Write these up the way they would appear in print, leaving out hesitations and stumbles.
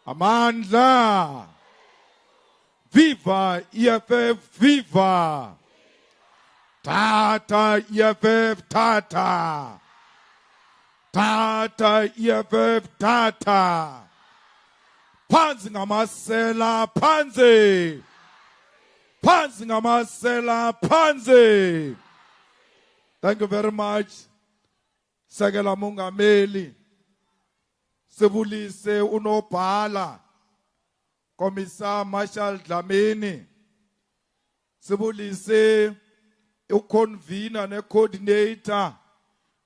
Amandla. Viva EFF, viva. Tata EFF, tata. Tata EFF, tata. Phansi ngamasela, phansi. Phansi ngamasela, phansi. Thank you very much. Sekela Mongameli. Sibulise unobhala. Commissar Marshall Dlamini. Sibulise uconvener ne coordinator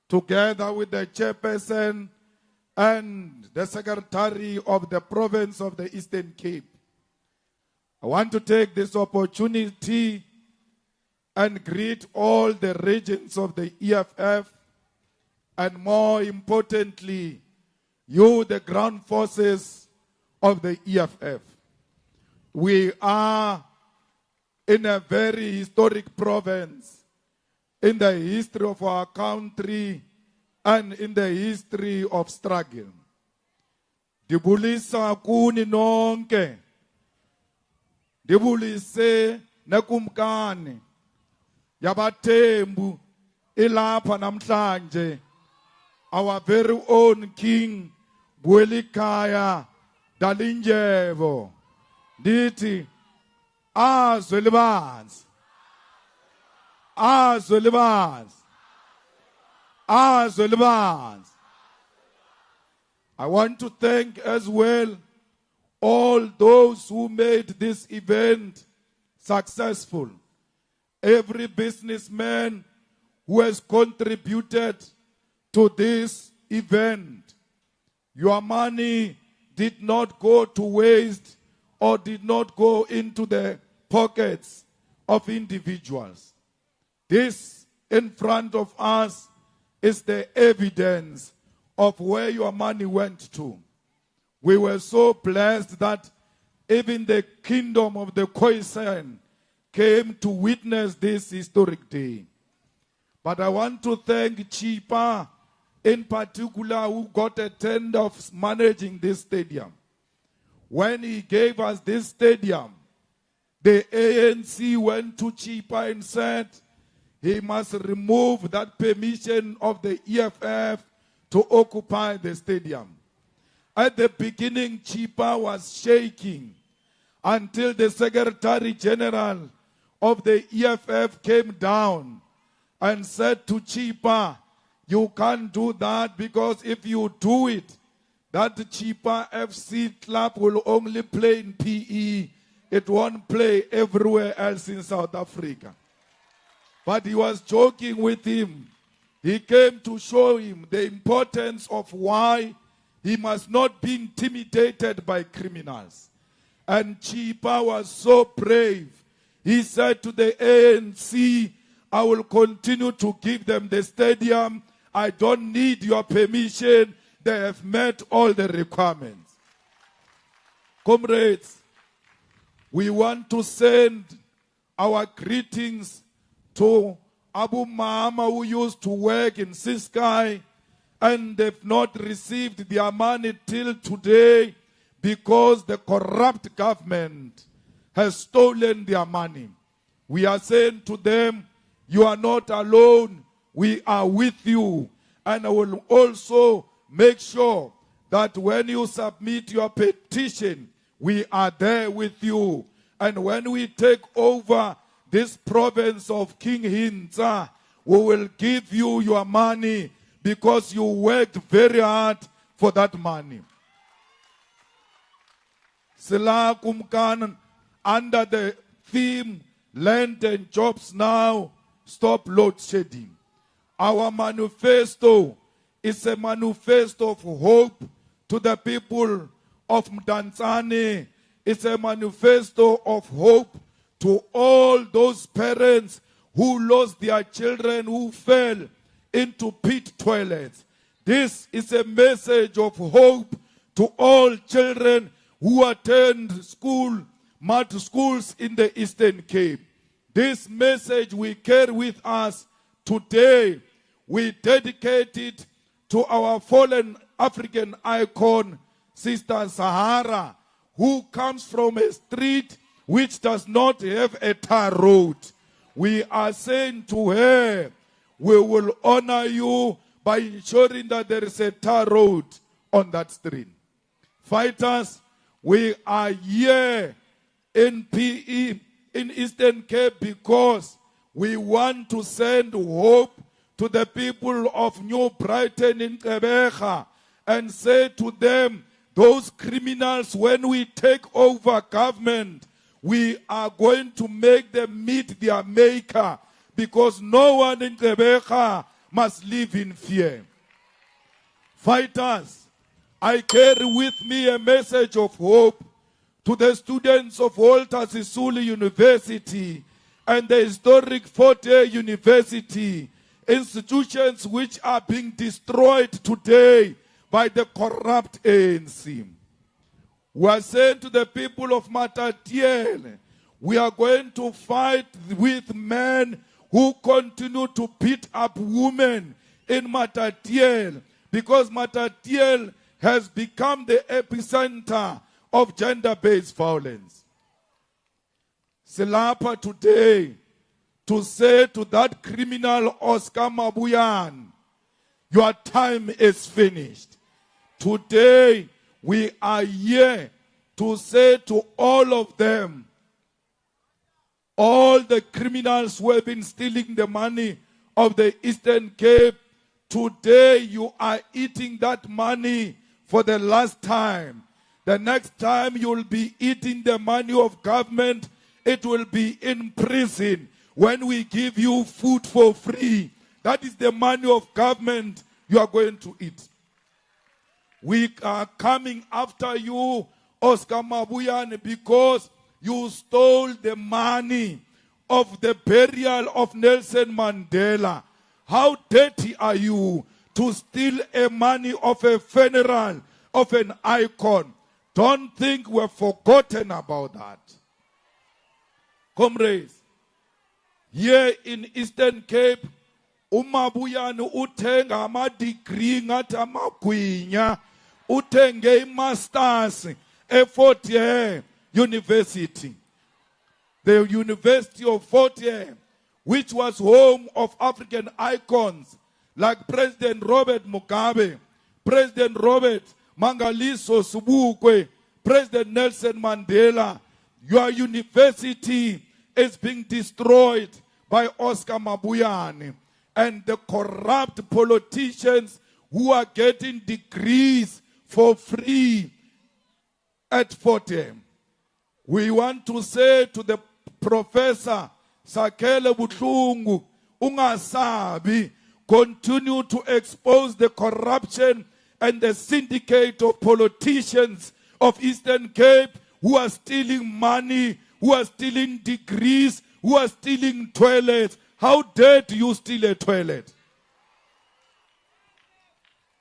together with the chairperson and the secretary of the province of the Eastern Cape. I want to take this opportunity and greet all the regions of the EFF, and more importantly, you, the ground forces of the EFF. We are in a very historic province in the history of our country and in the history of struggle. Dibulisa kuni nonke. Dibulise nekumkani. Yabatembu ilapha namhlanje. Our very own King Buelikaya Dalinjevo. Diti Azwelibans. Azwelibans. Azwelibans. I want to thank as well all those who made this event successful. Every businessman who has contributed to this event. Your money did not go to waste or did not go into the pockets of individuals. This in front of us is the evidence of where your money went to. We were so blessed that even the kingdom of the Khoisan came to witness this historic day. But I want to thank Chipa in particular, who got a tender of managing this stadium. When he gave us this stadium, the ANC went to Chipa and said he must remove that permission of the EFF to occupy the stadium. At the beginning, Chipa was shaking until the Secretary General of the EFF came down and said to Chipa, you can't do that, because if you do it, that Chipa FC club will only play in PE. It won't play everywhere else in South Africa. But he was joking with him. He came to show him the importance of why he must not be intimidated by criminals. And Chipa was so brave. He said to the ANC, I will continue to give them the stadium. I don't need your permission. They have met all the requirements. Comrades, we want to send our greetings to Abu Mama, who used to work in Siskai, and they've not received their money till today because the corrupt government has stolen their money. We are saying to them, you are not alone. We are with you. And I will also make sure that when you submit your petition, we are there with you. And when we take over this province of King Hintsa, we will give you your money because you worked very hard for that money. Sila Kumkan, under the theme, Land and Jobs Now, Stop Load Shedding. Our manifesto is a manifesto of hope to the people of Mdantsane. It's a manifesto of hope to all those parents who lost their children, who fell into pit toilets. This is a message of hope to all children who attend school, mud schools in the Eastern Cape. This message we carry with us today. We dedicate it to our fallen African icon, Sister Sahara, who comes from a street which does not have a tar road. We are saying to her, we will honor you by ensuring that there is a tar road on that street. Fighters, we are here in PE, in Eastern Cape, because we want to send hope to the people of New Brighton in Gqeberha and say to them, those criminals, when we take over government, we are going to make them meet their maker, because no one in Gqeberha must live in fear. Fighters, I carry with me a message of hope to the students of Walter Sisulu University and the historic Fort Hare University, institutions which are being destroyed today by the corrupt ANC. We are saying to the people of Matatiele, we are going to fight with men who continue to beat up women in Matatiele, because Matatiele has become the epicenter of gender-based violence. Silapa today to say to that criminal Oscar Mabuyan, your time is finished. Today we are here to say to all of them, all the criminals who have been stealing the money of the Eastern Cape, today you are eating that money for the last time. The next time you will be eating the money of government, it will be in prison when we give you food for free. That is the money of government you are going to eat. We are coming after you, Oscar Mabuyan, because you stole the money of the burial of Nelson Mandela. How dirty are you to steal a money of a funeral of an icon? Don't think we're forgotten about that. Comrades, here in Eastern Cape, uMabuyane uthenga ama-degree ngathi amagwinya, uthenge i-masters e-Fort Hare University. The University of Fort Hare, which was home of African icons like President Robert Mugabe, President Robert Mangaliso Subukwe, President Nelson Mandela. Your university is being destroyed by Oscar Mabuyane and the corrupt politicians who are getting degrees for free at Fort Hare. We want to say to the Professor Sakele Butlungu, ungasabi, continue to expose the corruption and the syndicate of politicians of Eastern Cape who are stealing money, who are stealing degrees, who are stealing toilets. How dare you steal a toilet?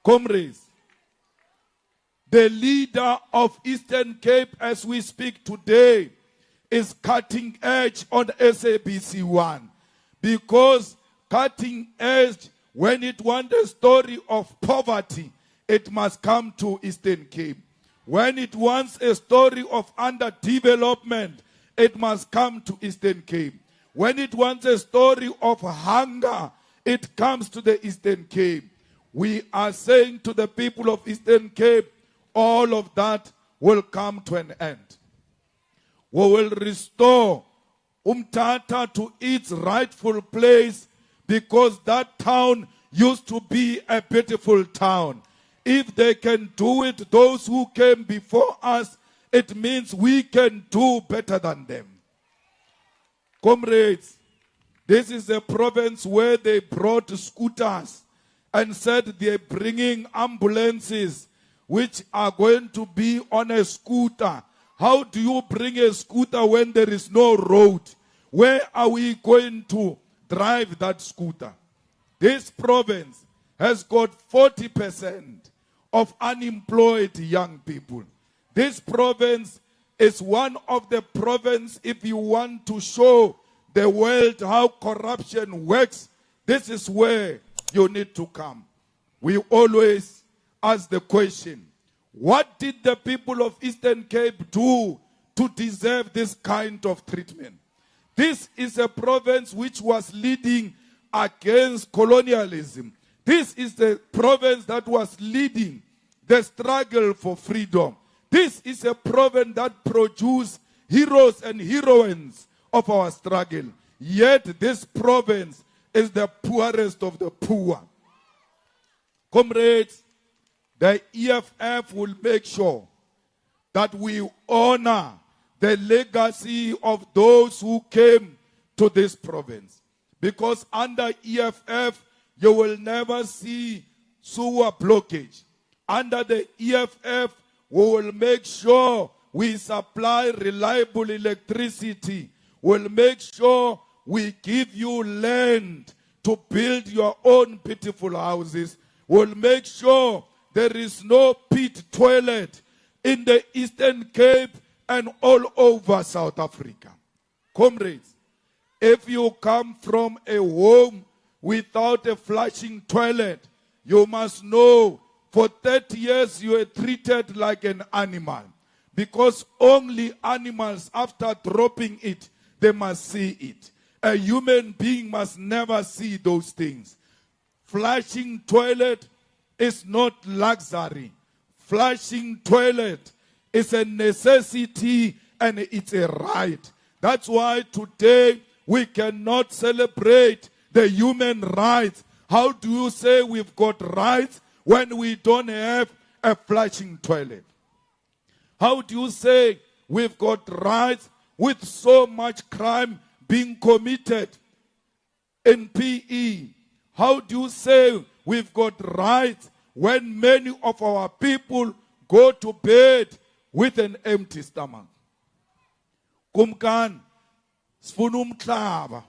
Comrades, the leader of Eastern Cape as we speak today is cutting edge on SABC1, because cutting edge, when it wants a story of poverty, it must come to Eastern Cape. When it wants a story of underdevelopment, it must come to Eastern Cape. When it wants a story of hunger, it comes to the Eastern Cape. We are saying to the people of Eastern Cape, all of that will come to an end. We will restore Umtata to its rightful place, because that town used to be a beautiful town. If they can do it, those who came before us, it means we can do better than them. Comrades, this is a province where they brought scooters and said they're bringing ambulances which are going to be on a scooter. How do you bring a scooter when there is no road? Where are we going to drive that scooter? This province has got 40% of unemployed young people. This province is one of the provinces, if you want to show the world how corruption works, this is where you need to come. We always ask the question, what did the people of Eastern Cape do to deserve this kind of treatment? This is a province which was leading against colonialism. This is the province that was leading the struggle for freedom. This is a province that produced heroes and heroines of our struggle. Yet this province is the poorest of the poor. Comrades, the EFF will make sure that we honor the legacy of those who came to this province. Because under EFF, you will never see sewer blockage. Under the EFF, we will make sure we supply reliable electricity. We'll make sure we give you land to build your own beautiful houses. We'll make sure there is no pit toilet in the Eastern Cape and all over South Africa. Comrades, if you come from a home without a flushing toilet, you must know for 30 years you were treated like an animal. Because only animals, after dropping it, they must see it. A human being must never see those things. Flushing toilet is not luxury. Flushing toilet is a necessity and it's a right. That's why today we cannot celebrate the human rights. How do you say we've got rights when we don't have a flushing toilet? How do you say we've got rights with so much crime being committed in PE? How do you say we've got rights when many of our people go to bed with an empty stomach? Kumkan, sfunum klava.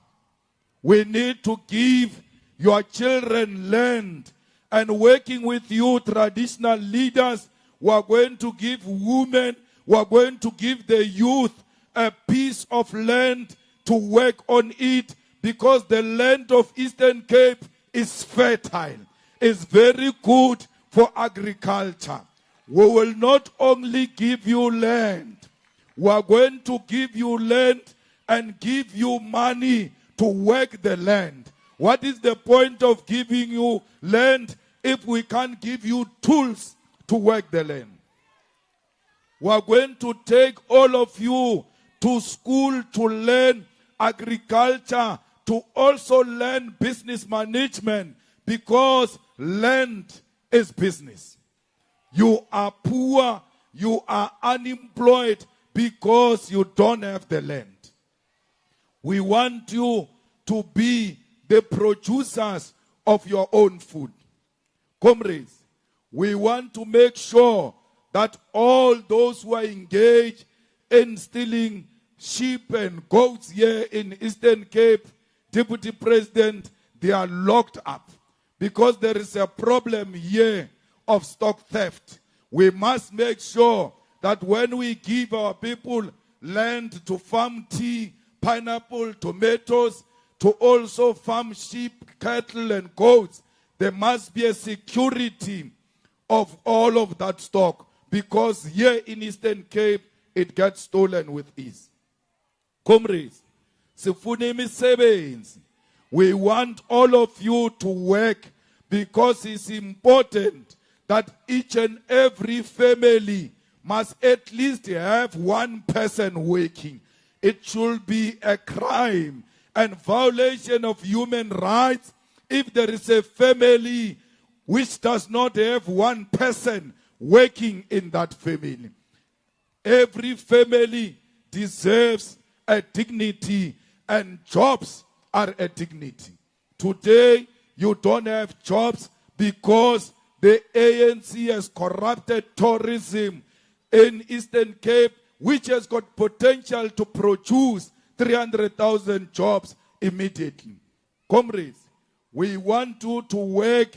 We need to give your children land, and working with you, traditional leaders, we are going to give women, we are going to give the youth a piece of land to work on it, because the land of Eastern Cape is fertile. It's very good for agriculture. We will not only give you land, we are going to give you land and give you money to work the land. What is the point of giving you land if we can't give you tools to work the land? We are going to take all of you to school to learn agriculture, to also learn business management, because land is business. You are poor, you are unemployed because you don't have the land. We want you to be the producers of your own food. Comrades, we want to make sure that all those who are engaged in stealing sheep and goats here in Eastern Cape, Deputy President, they are locked up. Because there is a problem here of stock theft. We must make sure that when we give our people land to farm tea, pineapple, tomatoes, to also farm sheep, cattle, and goats, there must be a security of all of that stock, because here in Eastern Cape, it gets stolen with ease. Comrades, we want all of you to work, because it's important that each and every family must at least have one person working. It should be a crime and violation of human rights if there is a family which does not have one person working in that family. Every family deserves a dignity, and jobs are a dignity. Today, you don't have jobs because the ANC has corrupted tourism in Eastern Cape, which has got potential to produce 300,000 jobs immediately. Comrades, we want you to work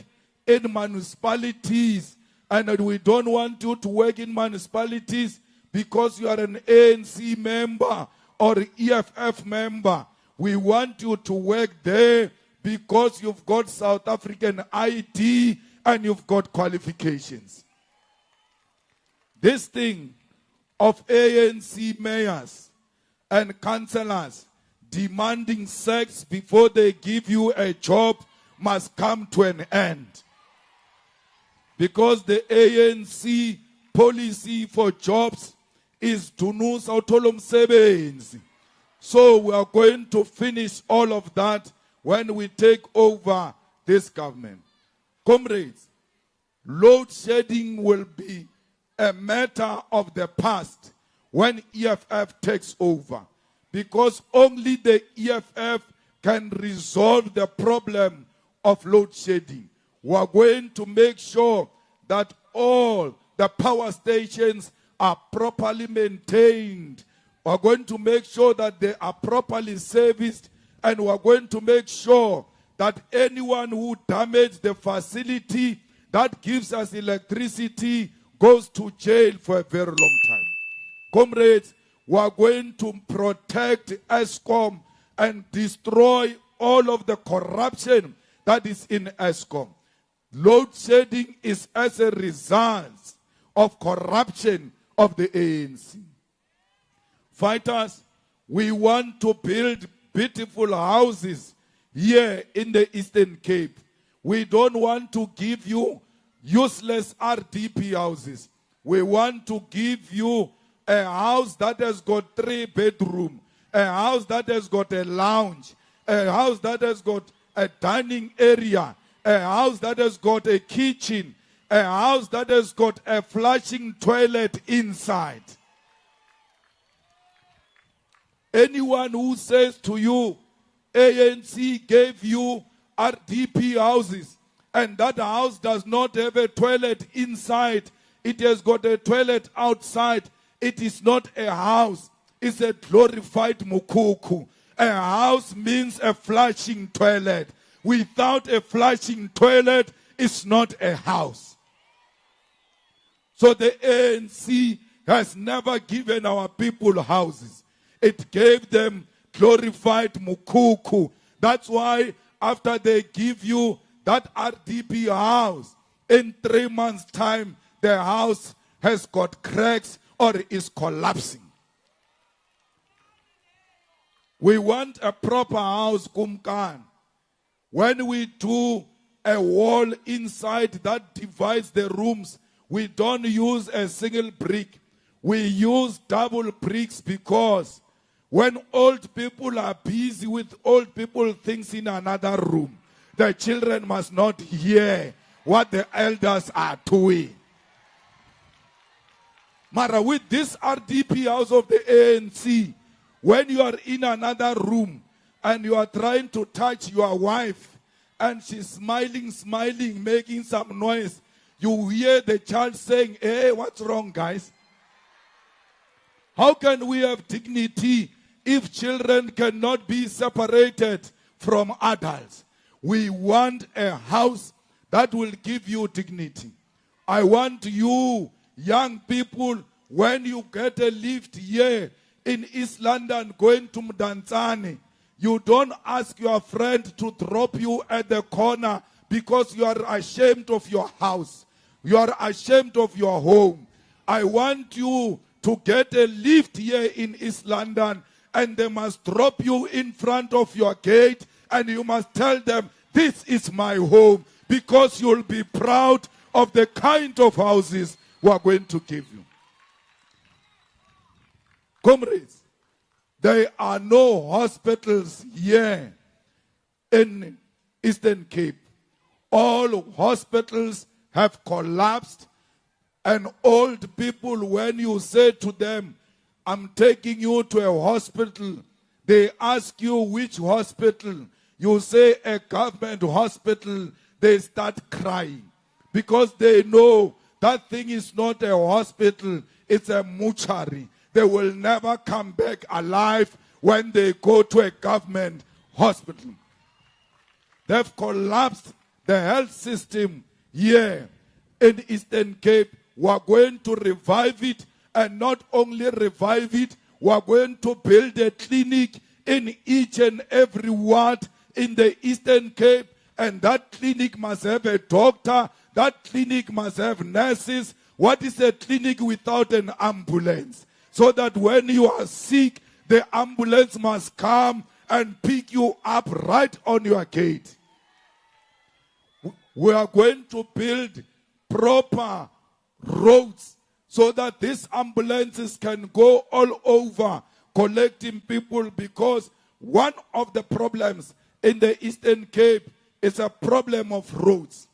in municipalities, and we don't want you to work in municipalities because you are an ANC member or EFF member. We want you to work there because you've got South African ID and you've got qualifications. This thing of ANC mayors and councillors demanding sex before they give you a job must come to an end. Because the ANC policy for jobs is tunusa uthola umsebenzi. So we are going to finish all of that when we take over this government. Comrades, load shedding will be a matter of the past when EFF takes over, because only the EFF can resolve the problem of load shedding. We are going to make sure that all the power stations are properly maintained. We are going to make sure that they are properly serviced, and we are going to make sure that anyone who damages the facility that gives us electricity goes to jail for a very long time. Comrades, we are going to protect ESCOM and destroy all of the corruption that is in ESCOM. Load shedding is as a result of corruption of the ANC. Fighters, we want to build beautiful houses here in the Eastern Cape. We don't want to give you useless RDP houses. We want to give you a house that has got 3 bedrooms, a house that has got a lounge, a house that has got a dining area, a house that has got a kitchen, a house that has got a flushing toilet inside. Anyone who says to you, ANC gave you RDP houses, and that house does not have a toilet inside, it has got a toilet outside, it is not a house, it's a glorified mukuku. A house means a flushing toilet. Without a flushing toilet, it's not a house. So the ANC has never given our people houses. It gave them glorified mukuku. That's why after they give you that RDP house, in 3 months' time, the house has got cracks or is collapsing. We want a proper house, Kumkan. When we do a wall inside that divides the rooms, we don't use a single brick. We use double bricks, because when old people are busy with old people things in another room, the children must not hear what the elders are doing. Mara, with this RDP house of the ANC, when you are in another room and you are trying to touch your wife and she's smiling, making some noise, you hear the child saying, "Hey, what's wrong, guys?" How can we have dignity if children cannot be separated from adults? We want a house that will give you dignity. I want you, young people, when you get a lift here in East London going to Mdantsane, you don't ask your friend to drop you at the corner because you are ashamed of your house. You are ashamed of your home. I want you to get a lift here in East London, and they must drop you in front of your gate, and you must tell them, "This is my home," because you'll be proud of the kind of houses we are going to give you. Comrades, there are no hospitals here in Eastern Cape. All hospitals have collapsed, and old people, when you say to them, "I'm taking you to a hospital," they ask you which hospital. You say a government hospital, they start crying, because they know that thing is not a hospital, it's a mortuary. They will never come back alive when they go to a government hospital. They've collapsed the health system here in Eastern Cape. We are going to revive it, and not only revive it, we are going to build a clinic in each and every ward in the Eastern Cape, and that clinic must have a doctor That clinic must have nurses. What is a clinic without an ambulance? So that when you are sick, the ambulance must come and pick you up right on your gate. We are going to build proper roads so that these ambulances can go all over collecting people, because one of the problems in the Eastern Cape is a problem of roads.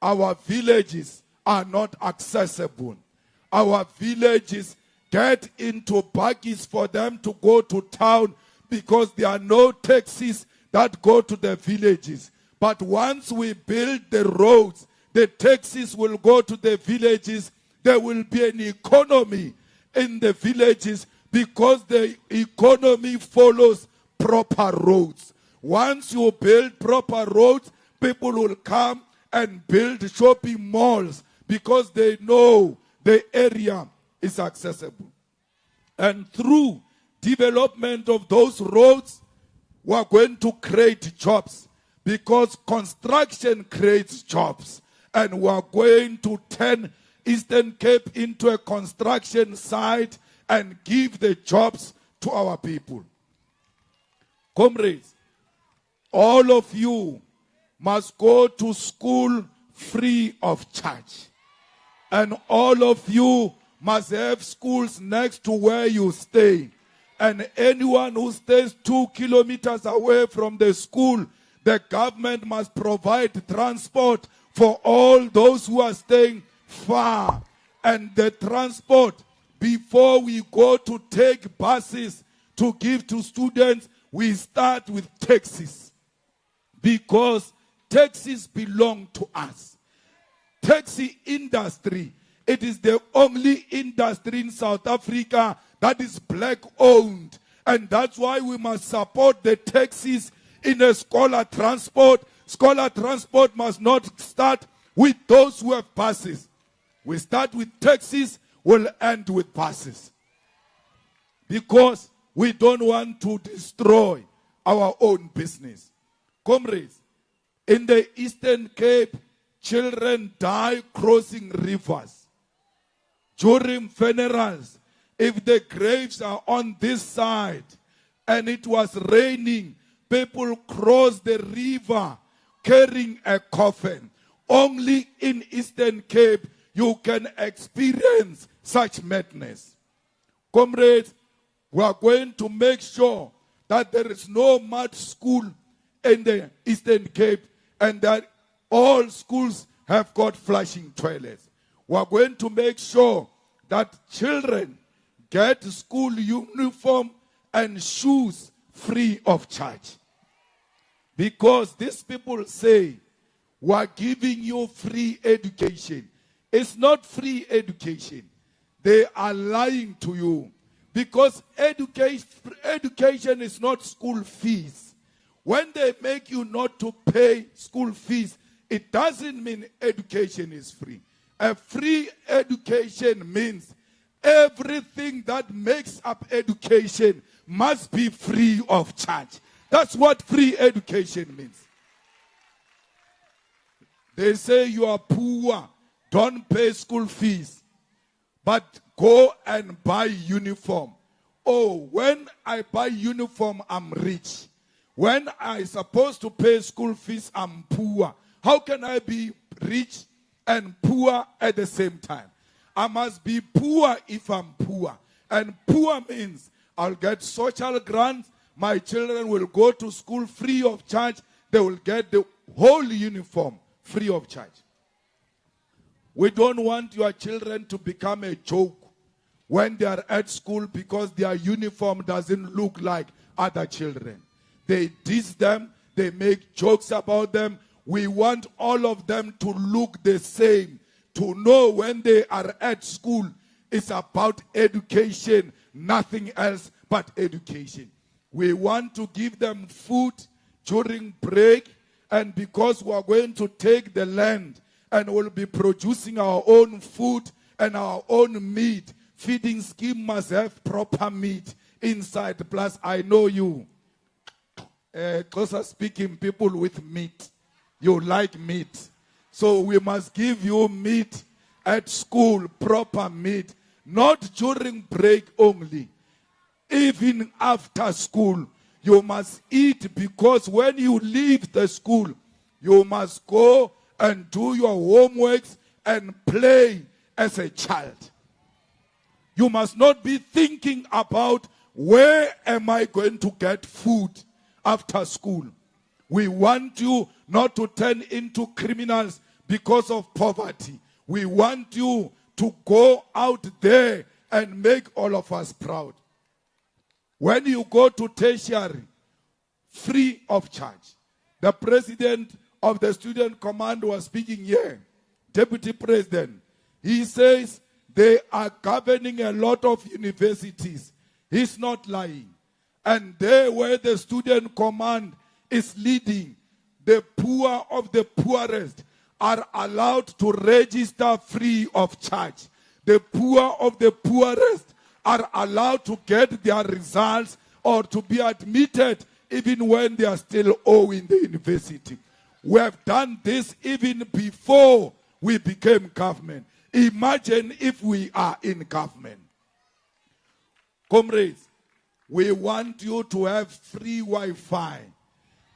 Our villages are not accessible. Our villages get into buggies for them to go to town because there are no taxis that go to the villages. But once we build the roads, the taxis will go to the villages. There will be an economy in the villages because the economy follows proper roads. Once you build proper roads, people will come and build shopping malls because they know the area is accessible. And through development of those roads, we are going to create jobs, because construction creates jobs. And we are going to turn Eastern Cape into a construction site and give the jobs to our people. Comrades, all of you must go to school free of charge. And all of you must have schools next to where you stay. And anyone who stays 2 kilometers away from the school, the government must provide transport for all those who are staying far. And the transport, before we go to take buses to give to students, we start with taxis. Because taxis belong to us. Taxi industry, it is the only industry in South Africa that is black owned. And that's why we must support the taxis in a scholar transport. Scholar transport must not start with those who have buses. We start with taxis, we'll end with buses. Because we don't want to destroy our own business. Comrades, in the Eastern Cape, children die crossing rivers. During funerals, if the graves are on this side and it was raining, people cross the river carrying a coffin. Only in Eastern Cape you can experience such madness. Comrades, we are going to make sure that there is no mud school in the Eastern Cape and that all schools have got flushing toilets. We are going to make sure that children get school uniform and shoes free of charge. Because these people say, we are giving you free education. It's not free education. They are lying to you. Because education is not school fees. When they make you not to pay school fees, it doesn't mean education is free. A free education means everything that makes up education must be free of charge. That's what free education means. They say you are poor, don't pay school fees, but go and buy uniform. Oh, when I buy uniform, I'm rich. When I'm supposed to pay school fees, I'm poor. How can I be rich and poor at the same time? I must be poor if I'm poor. And poor means I'll get social grants. My children will go to school free of charge. They will get the whole uniform free of charge. We don't want your children to become a joke when they are at school because their uniform doesn't look like other children. They diss them. They make jokes about them. We want all of them to look the same, to know when they are at school, it's about education, nothing else but education. We want to give them food during break, and because we are going to take the land and we'll be producing our own food and our own meat, feeding scheme must have proper meat inside. Plus, I know you, closer speaking people with meat. You like meat. So we must give you meat at school, proper meat, not during break only. Even after school, you must eat, because when you leave the school, you must go and do your homeworks and play as a child. You must not be thinking about where am I going to get food after school. We want you not to turn into criminals because of poverty. We want you to go out there and make all of us proud. When you go to tertiary, free of charge. The president of the student command was speaking here, deputy president. He says they are governing a lot of universities. He's not lying. And there where the student command is leading, the poor of the poorest are allowed to register free of charge. The poor of the poorest are allowed to get their results or to be admitted even when they are still owing the university. We have done this even before we became government. Imagine if we are in government. Comrades, we want you to have free Wi-Fi,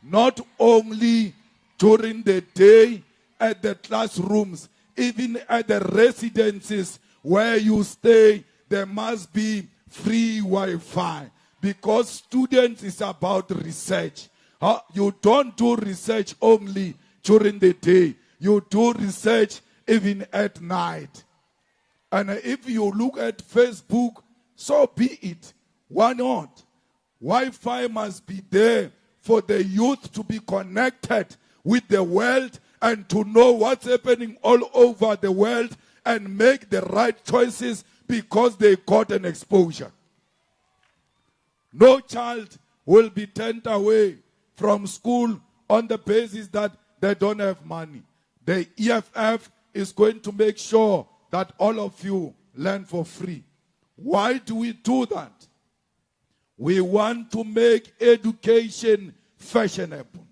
not only during the day at the classrooms, even at the residences where you stay, there must be free Wi-Fi, because students is about research. You don't do research only during the day. You do research even at night. And if you look at Facebook, so be it. Why not? Wi-Fi must be there for the youth to be connected with the world and to know what's happening all over the world and make the right choices because they got an exposure. No child will be turned away from school on the basis that they don't have money. The EFF is going to make sure that all of you learn for free. Why do we do that? We want to make education fashionable.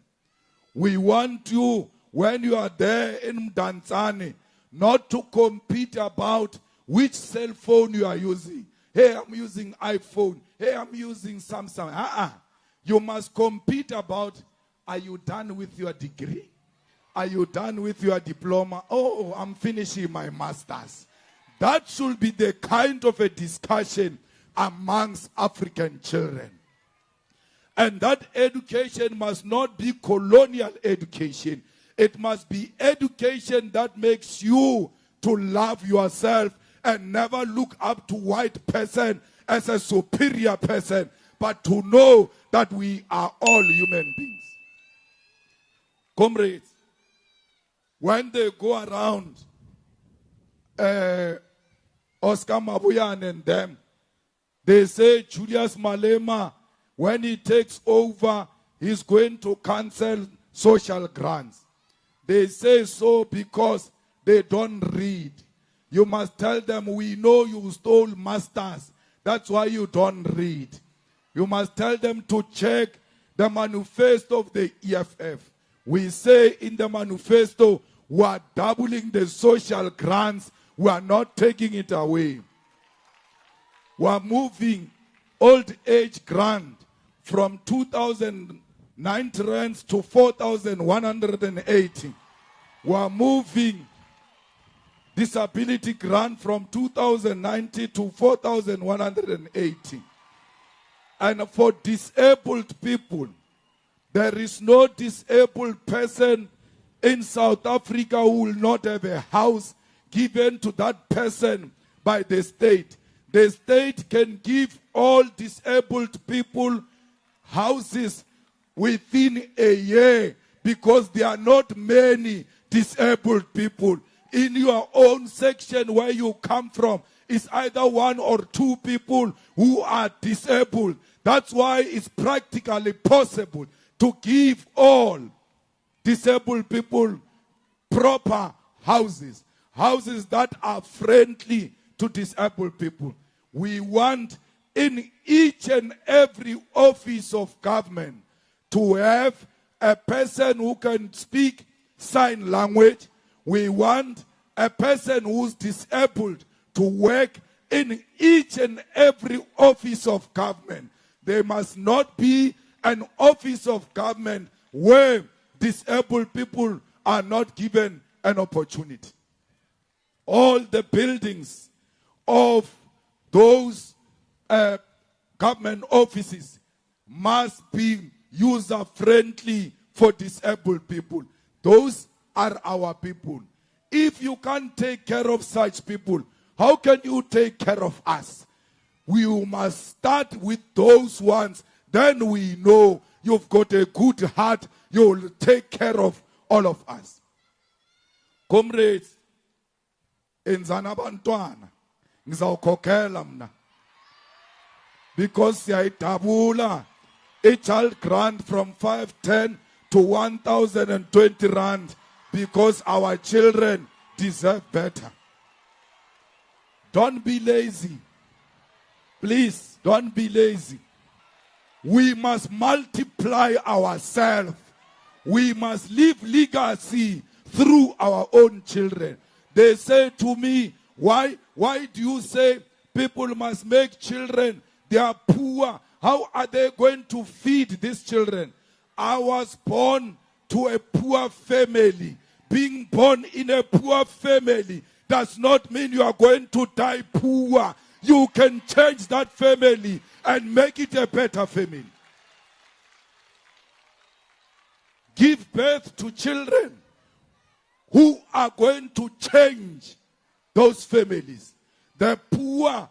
We want you, when you are there in Mdantsane, not to compete about which cell phone you are using. Hey, I'm using iPhone. Hey, I'm using Samsung. You must compete about, are you done with your degree? Are you done with your diploma? Oh, I'm finishing my master's. That should be the kind of a discussion amongst African children. And that education must not be colonial education. It must be education that makes you to love yourself and never look up to white person as a superior person, but to know that we are all human beings. Comrades, when they go around, Oscar Mabuyan and them, they say Julius Malema, when he takes over, he's going to cancel social grants. They say so because they don't read. You must tell them, we know you stole masters. That's why you don't read. You must tell them to check the manifesto of the EFF. We say in the manifesto, we are doubling the social grants. We are not taking it away. We are moving old age grant from 2,090 rands to 4,180. We are moving disability grant from 2,090 to 4,180. And for disabled people, there is no disabled person in South Africa who will not have a house given to that person by the state. The state can give all disabled people houses within a year because there are not many disabled people. In your own section where you come from, it's either one or two people who are disabled. That's why it's practically possible to give all disabled people proper houses. Houses that are friendly to disabled people. We want in each and every office of government to have a person who can speak sign language. We want a person who's disabled to work in each and every office of government. There must not be an office of government where disabled people are not given an opportunity. All the buildings of those government offices must be user-friendly for disabled people. Those are our people. If you can't take care of such people, how can you take care of us? We must start with those ones. Then we know you've got a good heart. You'll take care of all of us. Comrades, enzana abantwana ngizawukhokhela mna because siyayidabula a child grant from 510 to 1,020 rand because our children deserve better. Don't be lazy. Please, don't be lazy. We must multiply ourselves. We must leave legacy through our own children. They say to me, why do you say people must make children? They are poor. How are they going to feed these children? I was born to a poor family. Being born in a poor family does not mean you are going to die poor. You can change that family and make it a better family. Give birth to children who are going to change those families. The poor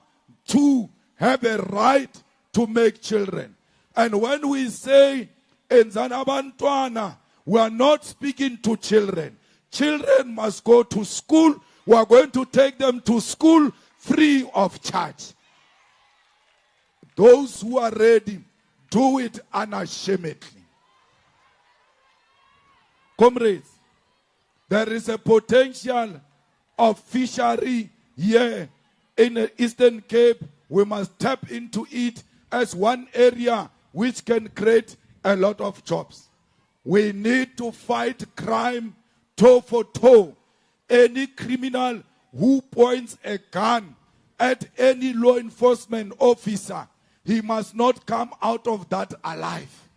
too have a right to make children. And when we say enzana abantwana, we are not speaking to children. Children must go to school. We are going to take them to school free of charge. Those who are ready, do it unashamedly. Comrades, there is a potential of fishery here in the Eastern Cape. We must tap into it as one area which can create a lot of jobs. We need to fight crime toe for toe. Any criminal who points a gun at any law enforcement officer, he must not come out of that alive.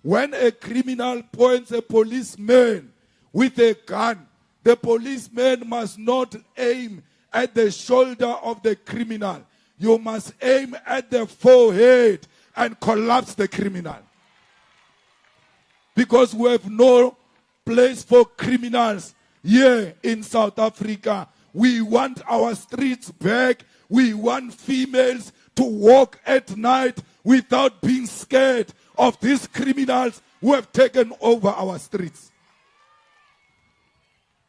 When a criminal points a policeman with a gun, the policeman must not aim at the shoulder of the criminal. You must aim at the forehead and collapse the criminal. Because we have no place for criminals here in South Africa. We want our streets back. We want females to walk at night without being scared of these criminals who have taken over our streets.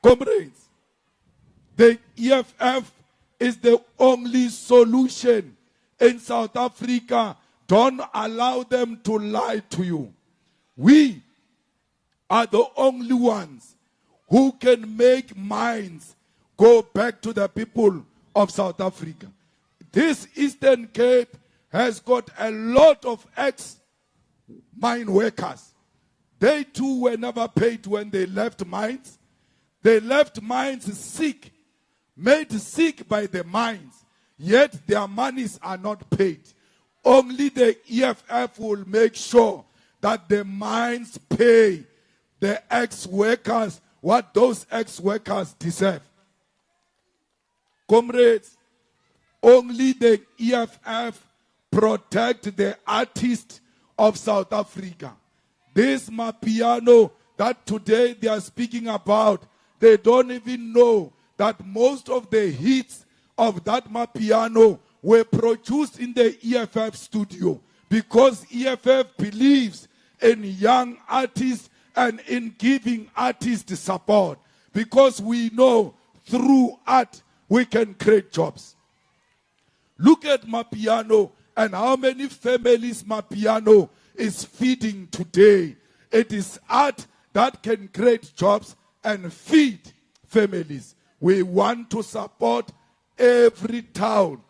Comrades, the EFF is the only solution in South Africa. Don't allow them to lie to you. We are the only ones who can make minds go back to the people of South Africa. This Eastern Cape has got a lot of ex-mine workers. They too were never paid when they left mines. They left mines sick, made sick by the mines, yet their monies are not paid. Only the EFF will make sure that the mines pay the ex-workers what those ex-workers deserve. Comrades, only the EFF protect the artists of South Africa. This Mapiano that today they are speaking about, they don't even know that most of the hits of that Mapiano were produced in the EFF studio, because EFF believes in young artists and in giving artists support, because we know through art we can create jobs. Look at Mapiano and how many families Mapiano is feeding today. It is art that can create jobs and feed families. We want to support every town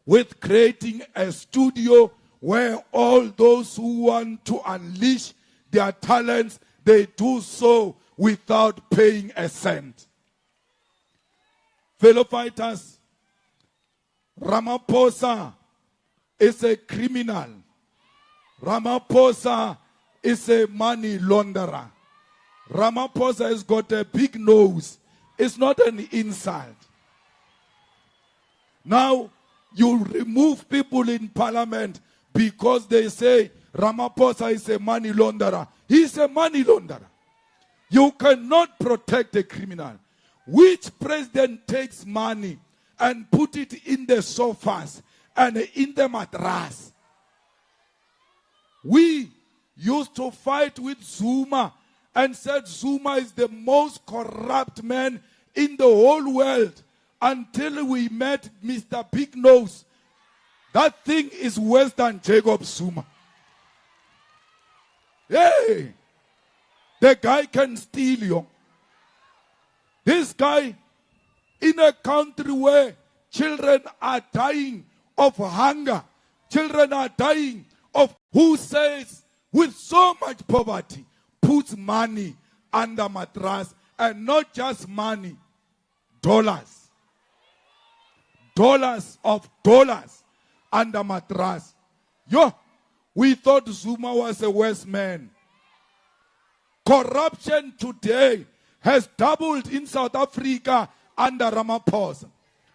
with creating a studio where all those who want to unleash their talents, they do so without paying a cent. Fellow fighters, Ramaphosa is a criminal. Ramaphosa is a money launderer. Ramaphosa has got a big nose. It's not an insult. Now, you remove people in parliament because they say Ramaphosa is a money launderer. He's a money launderer. You cannot protect a criminal. Which president takes money and put it in the sofas and in the mattress? We used to fight with Zuma and said Zuma is the most corrupt man in the whole world until we met Mr. Big Nose. That thing is worse than Jacob Zuma. Hey, the guy can steal you. This guy, in a country where children are dying of hunger, children are dying of, who says with so much poverty, puts money under mattress, and not just money, dollars. Dollars of dollars under mattress. We thought Zuma was a worse man. Corruption today has doubled in South Africa under Ramaphosa.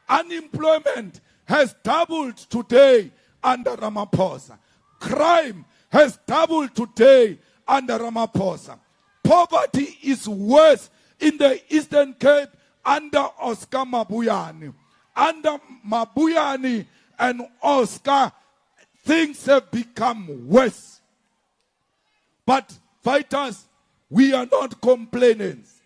Unemployment has doubled today under Ramaphosa. Crime has doubled today under Ramaphosa. Poverty is worse in the Eastern Cape under Oscar Mabuyane. Under Mabuyane and Oscar, things have become worse. But fighters, we are not complainants.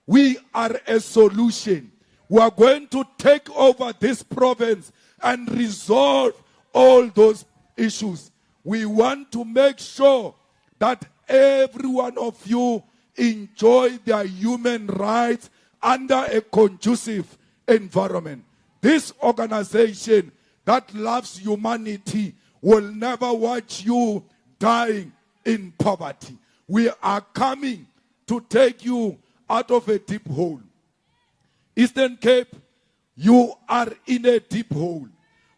We are a solution. We are going to take over this province and resolve all those issues. We want to make sure that every one of you enjoy their human rights under a conducive environment. This organization that loves humanity will never watch you dying in poverty. We are coming to take you out of a deep hole. Eastern Cape, you are in a deep hole.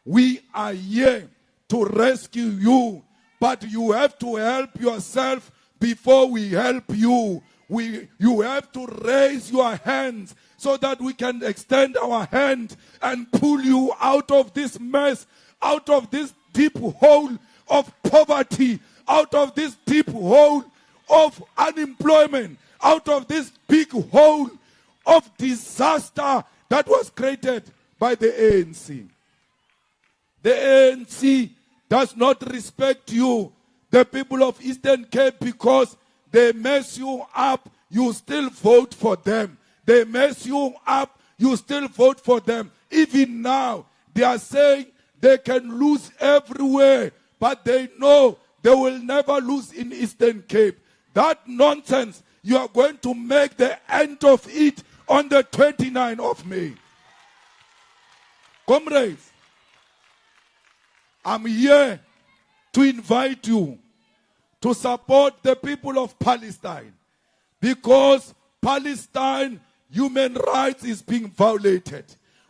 We are here to rescue you, but you have to help yourself before we help you. You have to raise your hands so that we can extend our hand and pull you out of this mess, out of this deep hole of poverty, out of this deep hole of unemployment, out of this big hole of disaster that was created by the ANC. The ANC does not respect you, the people of Eastern Cape, because they mess you up, you still vote for them. They mess you up, you still vote for them. Even now, they are saying they can lose everywhere, but they know they will never lose in Eastern Cape. That nonsense, you are going to make the end of it on the 29th of May. Comrades, I'm here to invite you to support the people of Palestine, because Palestine human rights is being violated.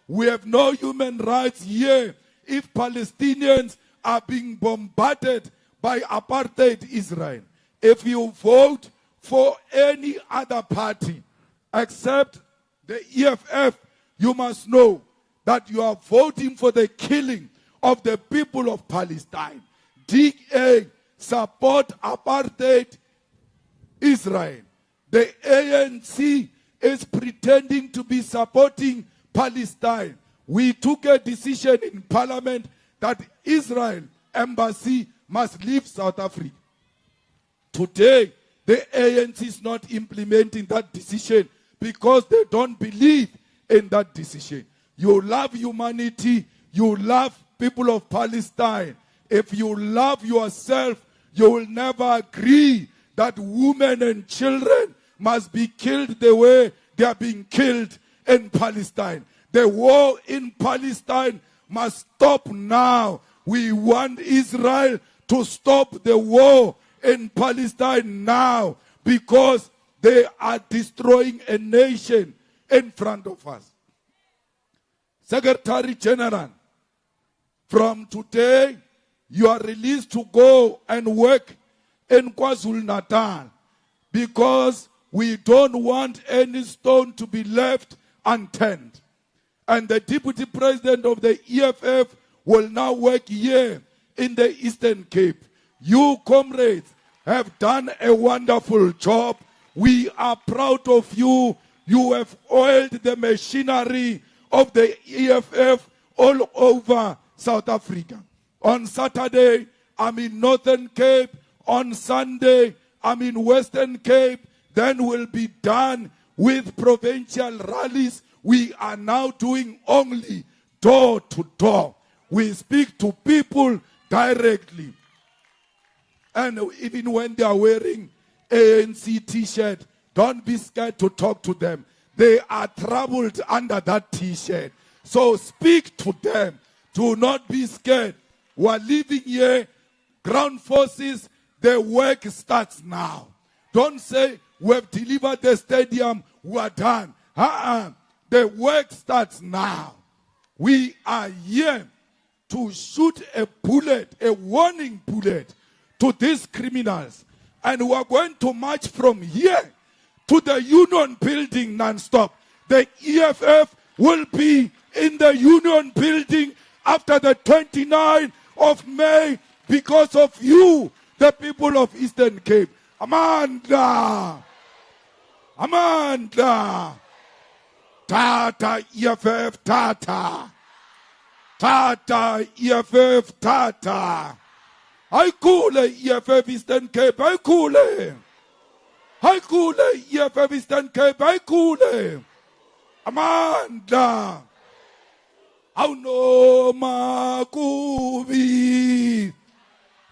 We have no human rights here if Palestinians are being bombarded by apartheid Israel. If you vote for any other party except the EFF, you must know that you are voting for the killing of the people of Palestine. DA support apartheid Israel. The ANC is pretending to be supporting Palestine. We took a decision in Parliament that Israel embassy must leave South Africa. Today, the ANC is not implementing that decision because they don't believe in that decision. You love humanity, you love people of Palestine. If you love yourself, you will never agree that women and children must be killed the way they are being killed in Palestine. The war in Palestine must stop now. We want Israel to stop the war in Palestine now, because They are destroying a nation in front of us. Secretary General, from today, you are released to go and work in KwaZulu-Natal because we don't want any stone to be left unturned. And the Deputy President of the EFF will now work here in the Eastern Cape. You, comrades, have done a wonderful job. We are proud of you. You have oiled the machinery of the EFF all over South Africa. On Saturday, I'm in Northern Cape. On Sunday, I'm in Western Cape. Then we'll be done with provincial rallies. We are now doing only door to door. We speak to people directly. And even when they are wearing ANC t-shirt, don't be scared to talk to them. They are troubled under that t-shirt. So speak to them. Do not be scared. We are living here. Ground forces, the work starts now. Don't say, we have delivered the stadium, we are done. The work starts now. We are here to shoot a bullet, a warning bullet to these criminals. And we are going to march from here to the Union Building non-stop. The EFF will be in the Union Building after the 29th of May because of you, the people of Eastern Cape. Amanda! Tata EFF, Tata! Tata EFF, Tata! I cool EFF Eastern Cape, I cool EFF Eastern Cape, I cool Amanda! Auno makubi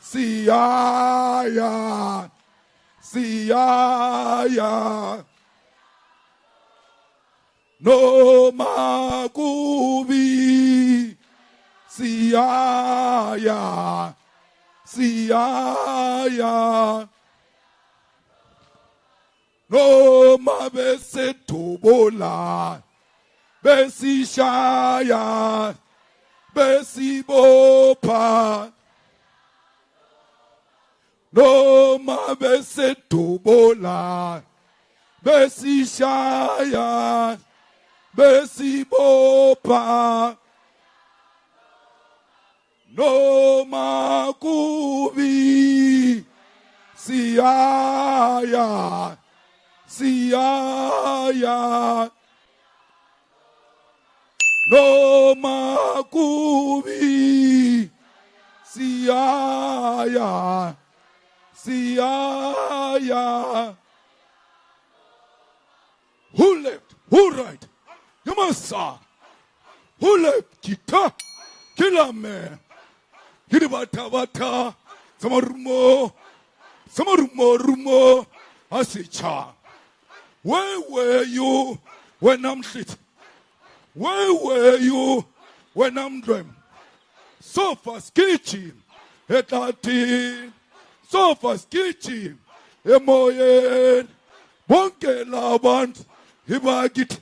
Siaya No makubi Siaya No mabese tubola Besishaya Besibopa No mabese tubola Besishaya Besibopa No makubi Siaya No makubi Siaya Who left? Who right? You must say. Who left? Kita Kilame Kiribata Samarumo Asicha. Where were you when I'm shit? Where were you when I'm dream? Sofa's kitchen, etati. Sofa's kitchen, emoyen. Bonke labant, hibagit.